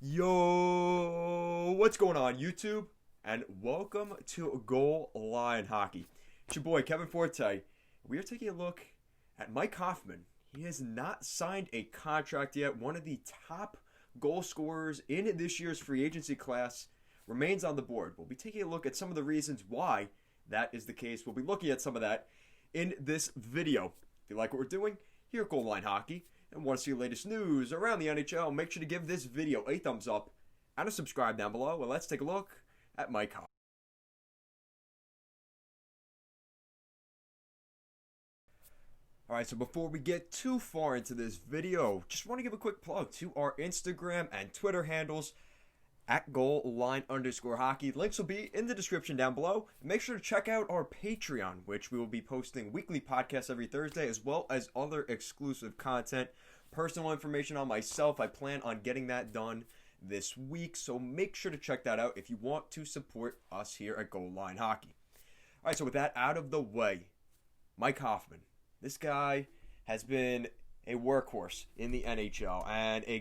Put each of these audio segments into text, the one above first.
Yo, what's going on YouTube? And welcome to Goal Line Hockey. It's your boy Kevin Forte. We are taking a look at Mike Hoffman. He has not signed a contract yet. One of the top goal scorers in this year's free agency class remains on the board. We'll be taking a look at some of the reasons why that is the case. We'll be looking at some of that in this video. If you like what we're doing here at Goal Line Hockey, and want to see the latest news around the NHL, make sure to give this video a thumbs up and a subscribe down below. And let's take a look at Mike Hoffman. Alright, so before we get too far into this video, just want to give a quick plug to our Instagram and Twitter handles at goalline_hockey. Links will be in the description down below. And make sure to check out our Patreon, which we will be posting weekly podcasts every Thursday, as well as other exclusive content. Personal information on myself, I plan on getting that done this week, so make sure to check that out if you want to support us here at Goal Line Hockey. Alright, so with that out of the way, Mike Hoffman. This guy has been a workhorse in the NHL and a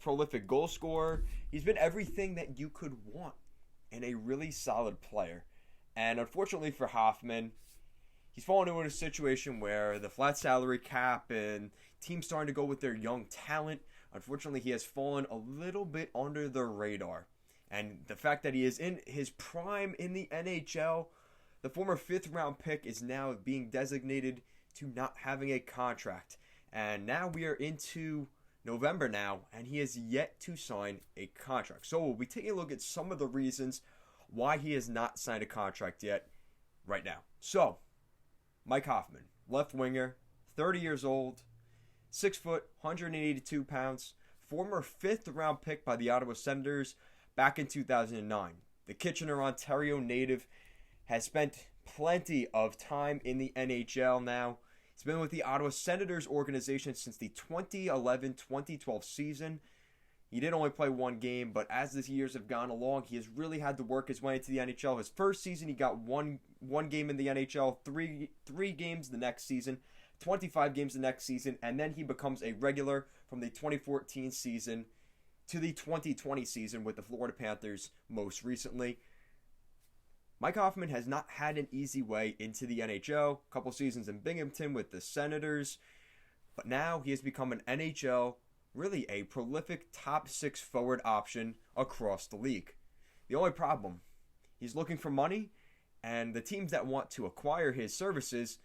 prolific goal scorer. He's been everything that you could want and a really solid player. And unfortunately for Hoffman, he's fallen into a situation where the flat salary cap and teams starting to go with their young talent. Unfortunately, he has fallen a little bit under the radar. And the fact that he is in his prime in the NHL, the former 5th round pick is now being designated to not having a contract. And now we are into November now, and he has yet to sign a contract. So we'll be taking a look at some of the reasons why he has not signed a contract yet right now. So, Mike Hoffman, left winger, 30 years old, 6 foot, 182 pounds, former 5th round pick by the Ottawa Senators back in 2009. The Kitchener, Ontario native has spent plenty of time in the NHL now. He's been with the Ottawa Senators organization since the 2011-2012 season. He did only play one game, but as the years have gone along, he has really had to work his way into the NHL. His first season, he got one game in the NHL, three games the next season, 25 games the next season, and then he becomes a regular from the 2014 season to the 2020 season with the Florida Panthers most recently. Mike Hoffman has not had an easy way into the NHL. A couple seasons in Binghamton with the Senators, but now he has become an NHL, really a prolific top 6 forward option across the league. The only problem, he's looking for money, and the teams that want to acquire his services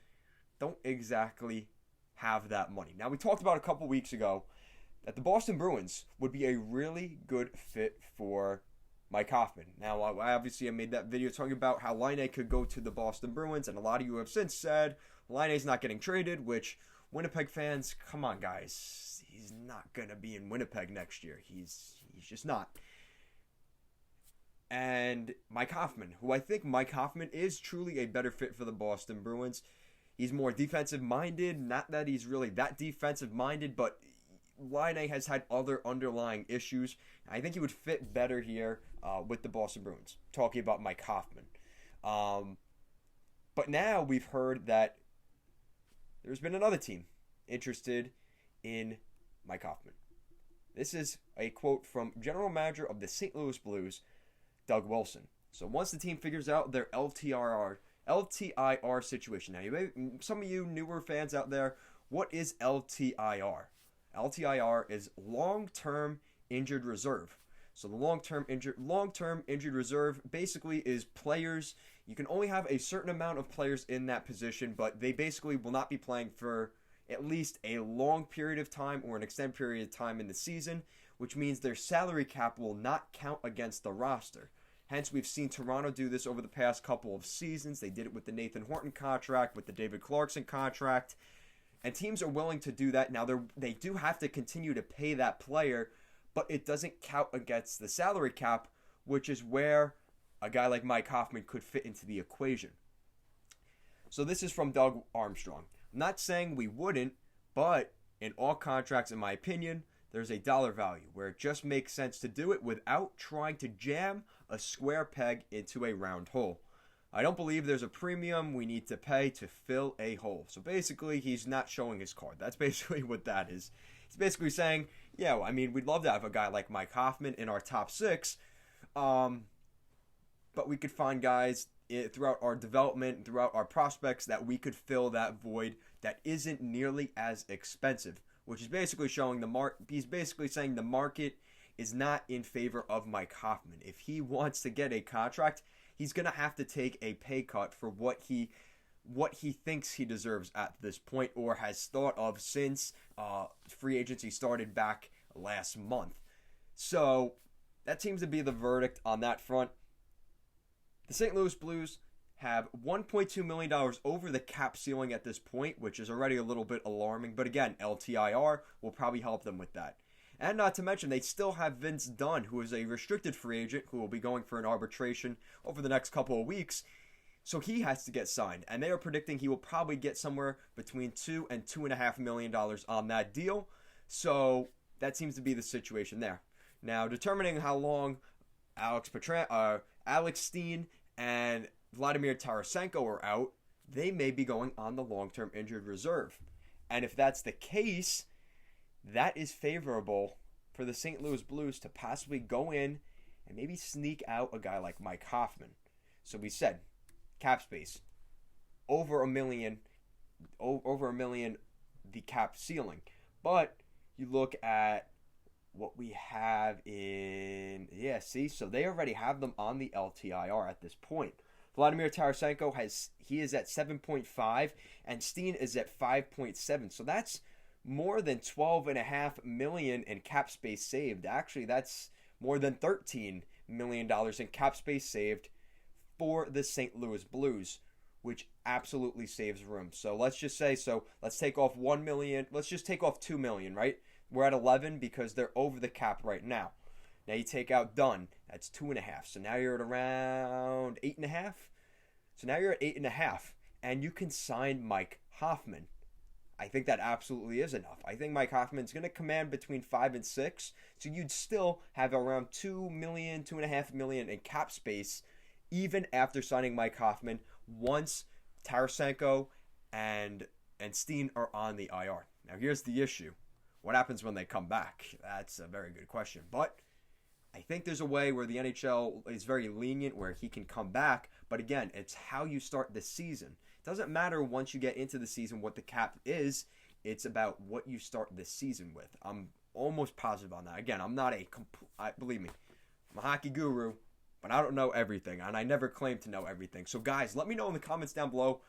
don't exactly have that money. Now, we talked about a couple weeks ago that the Boston Bruins would be a really good fit for Mike Hoffman. Now, I made that video talking about how Laine could go to the Boston Bruins, and a lot of you have since said Laine's not getting traded, which Winnipeg fans, come on, guys. He's not going to be in Winnipeg next year. He's just not. And Mike Hoffman, who I think Mike Hoffman is truly a better fit for the Boston Bruins. He's more defensive-minded. Not that he's really that defensive-minded, but Laine has had other underlying issues. I think he would fit better here with the Boston Bruins, talking about Mike Hoffman. But now we've heard that there's been another team interested in Mike Hoffman. This is a quote from general manager of the St. Louis Blues, Doug Wilson. So once the team figures out their LTIR situation. Now, some of you newer fans out there, what is LTIR? LTIR is long-term injured reserve. So the long-term injured reserve basically is players. You can only have a certain amount of players in that position, but they basically will not be playing for at least a long period of time or an extended period of time in the season, which means their salary cap will not count against the roster. Hence, we've seen Toronto do this over the past couple of seasons. They did it with the Nathan Horton contract, with the David Clarkson contract. And teams are willing to do that. Now, they do have to continue to pay that player, but it doesn't count against the salary cap, which is where a guy like Mike Hoffman could fit into the equation. So this is from Doug Armstrong. I'm not saying we wouldn't, but in all contracts, in my opinion, there's a dollar value where it just makes sense to do it without trying to jam a square peg into a round hole. I don't believe there's a premium we need to pay to fill a hole. So basically, he's not showing his card. That's basically what that is. He's basically saying, Yeah, I mean, we'd love to have a guy like Mike Hoffman in our top six, um, but we could find guys throughout our development, throughout our prospects, that we could fill that void that isn't nearly as expensive, which is basically showing he's basically saying the market is not in favor of Mike Hoffman. If he wants to get a contract, he's going to have to take a pay cut for what he thinks he deserves at this point, or has thought of since free agency started back last month. So that seems to be the verdict on that front. The St. Louis Blues have $1.2 million over the cap ceiling at this point, which is already a little bit alarming. But again, LTIR will probably help them with that. And not to mention, they still have Vince Dunn, who is a restricted free agent, who will be going for an arbitration over the next couple of weeks. So he has to get signed. And they are predicting he will probably get somewhere between $2 and $2.5 million on that deal. So that seems to be the situation there. Now, determining how long Alex Steen and Vladimir Tarasenko are out, they may be going on the long-term injured reserve. And if that's the case, that is favorable for the St. Louis Blues to possibly go in and maybe sneak out a guy like Mike Hoffman. So we said, cap space, over $1 million, the cap ceiling. But you look at what we have so they already have them on the LTIR at this point. Vladimir Tarasenko is at 7.5 and Steen is at 5.7. So that's more than $12.5 million in cap space saved. Actually, that's more than $13 million in cap space saved for the St. Louis Blues, which absolutely saves room. So let's just say, let's take off $1 million. Let's just take off $2 million, right? We're at 11 because they're over the cap right now. Now you take out Dunn, that's 2.5. So now you're at around 8.5. So now you're at 8.5, and you can sign Mike Hoffman. I think that absolutely is enough. I think Mike Hoffman's going to command between 5 and 6. So you'd still have around $2.5 million in cap space, even after signing Mike Hoffman, once Tarasenko and Steen are on the IR. Now here's the issue. What happens when they come back? That's a very good question. But I think there's a way where the NHL is very lenient where he can come back. But again, it's how you start the season. It doesn't matter once you get into the season what the cap is. It's about what you start the season with. I'm almost positive on that. Again, I'm not believe me, I'm a hockey guru, but I don't know everything. And I never claim to know everything. So guys, let me know in the comments down below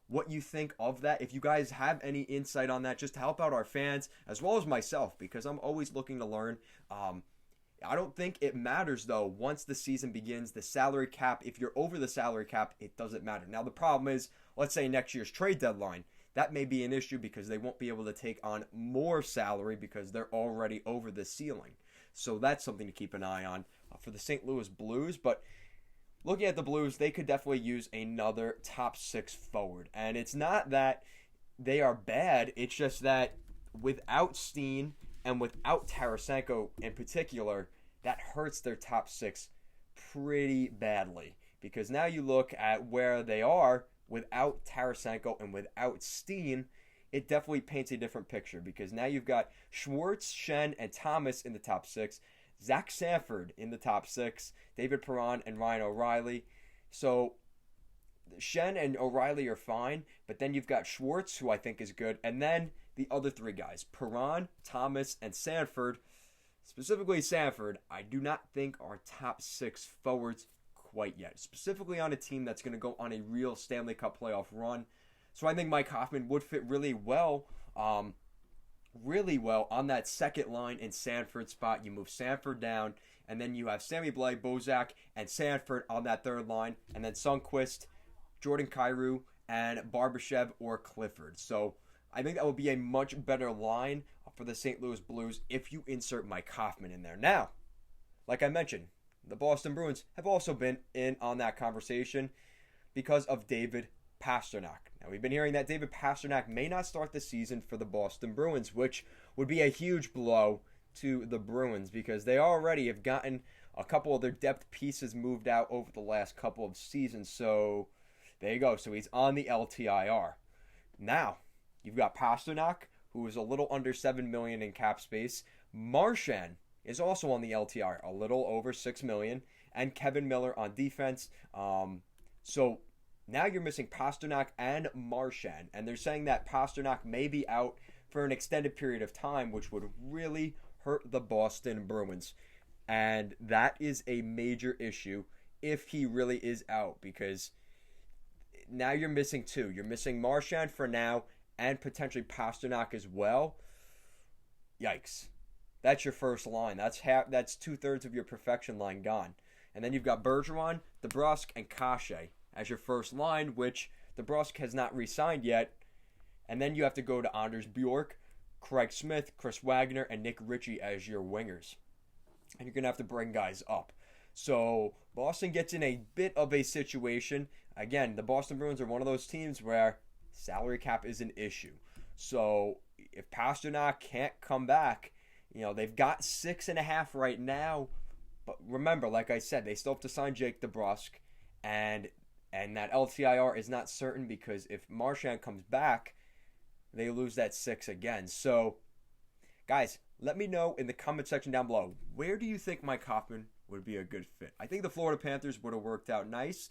what you think of that. If you guys have any insight on that, just to help out our fans as well as myself, because I'm always looking to learn. I don't think it matters, though, once the season begins. The salary cap, if you're over the salary cap, it doesn't matter. Now, the problem is, let's say next year's trade deadline. That may be an issue because they won't be able to take on more salary because they're already over the ceiling. So that's something to keep an eye on for the St. Louis Blues. But looking at the Blues, they could definitely use another top 6 forward. And it's not that they are bad. It's just that without Steen and without Tarasenko in particular, that hurts their top 6 pretty badly. Because now you look at where they are without Tarasenko and without Steen, it definitely paints a different picture. Because now you've got Schwartz, Schenn, and Thomas in the top 6. Zach Sanford in the top 6, David Perron and Ryan O'Reilly. So Schenn and O'Reilly are fine, but then you've got Schwartz, who I think is good, and then the other 3 guys, Perron, Thomas, and Sanford. Specifically Sanford, I do not think are top 6 forwards quite yet, specifically on a team that's going to go on a real Stanley Cup playoff run. So I think Mike Hoffman would fit really well on that second line in Sanford's spot. You move Sanford down, and then you have Sammy Blais, Bozak, and Sanford on that third line, and then Sundqvist, Jordan Kyrou, and Barbashev or Clifford. So I think that would be a much better line for the St. Louis Blues if you insert Mike Hoffman in there. Now, like I mentioned, the Boston Bruins have also been in on that conversation because of David Pastrnak. Now, we've been hearing that David Pastrnak may not start the season for the Boston Bruins, which would be a huge blow to the Bruins because they already have gotten a couple of their depth pieces moved out over the last couple of seasons. So there you go. So he's on the LTIR. Now, you've got Pastrnak, who is a little under $7 million in cap space, Marchand is also on the LTR, a little over $6 million, and Kevin Miller on defense. So now you're missing Pasternak and Marchand, and they're saying that Pasternak may be out for an extended period of time, which would really hurt the Boston Bruins. And that is a major issue if he really is out, because now you're missing two. You're missing Marchand for now and potentially Pasternak as well. Yikes. That's your first line. That's 2/3 of your perfection line gone. And then you've got Bergeron, DeBrusk, and Kashe as your first line, which DeBrusk has not re-signed yet. And then you have to go to Anders Bjork, Craig Smith, Chris Wagner, and Nick Ritchie as your wingers. And you're going to have to bring guys up. So Boston gets in a bit of a situation. Again, the Boston Bruins are one of those teams where salary cap is an issue. So if Pasternak can't come back, they've got 6.5 right now. But remember, like I said, they still have to sign Jake DeBrusk. And that LTIR is not certain, because if Marchand comes back, they lose that 6 again. So, guys, let me know in the comment section down below, where do you think Mike Hoffman would be a good fit? I think the Florida Panthers would have worked out nice.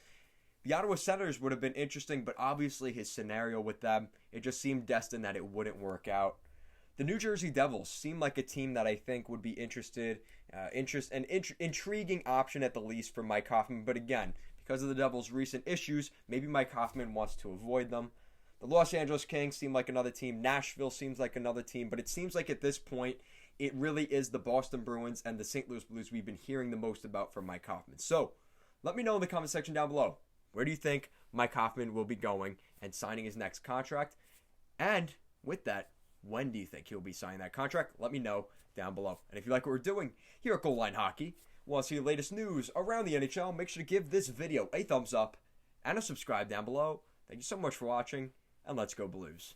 The Ottawa Senators would have been interesting, but obviously his scenario with them, it just seemed destined that it wouldn't work out. The New Jersey Devils seem like a team that I think would be intriguing option at the least for Mike Hoffman. But again, because of the Devils' recent issues, maybe Mike Hoffman wants to avoid them. The Los Angeles Kings seem like another team. Nashville seems like another team. But it seems like at this point, it really is the Boston Bruins and the St. Louis Blues we've been hearing the most about from Mike Hoffman. So let me know in the comment section down below, where do you think Mike Hoffman will be going and signing his next contract? And with that, when do you think he'll be signing that contract? Let me know down below. And if you like what we're doing here at Goal Line Hockey, want to see the latest news around the NHL, make sure to give this video a thumbs up and a subscribe down below. Thank you so much for watching, and let's go Blues.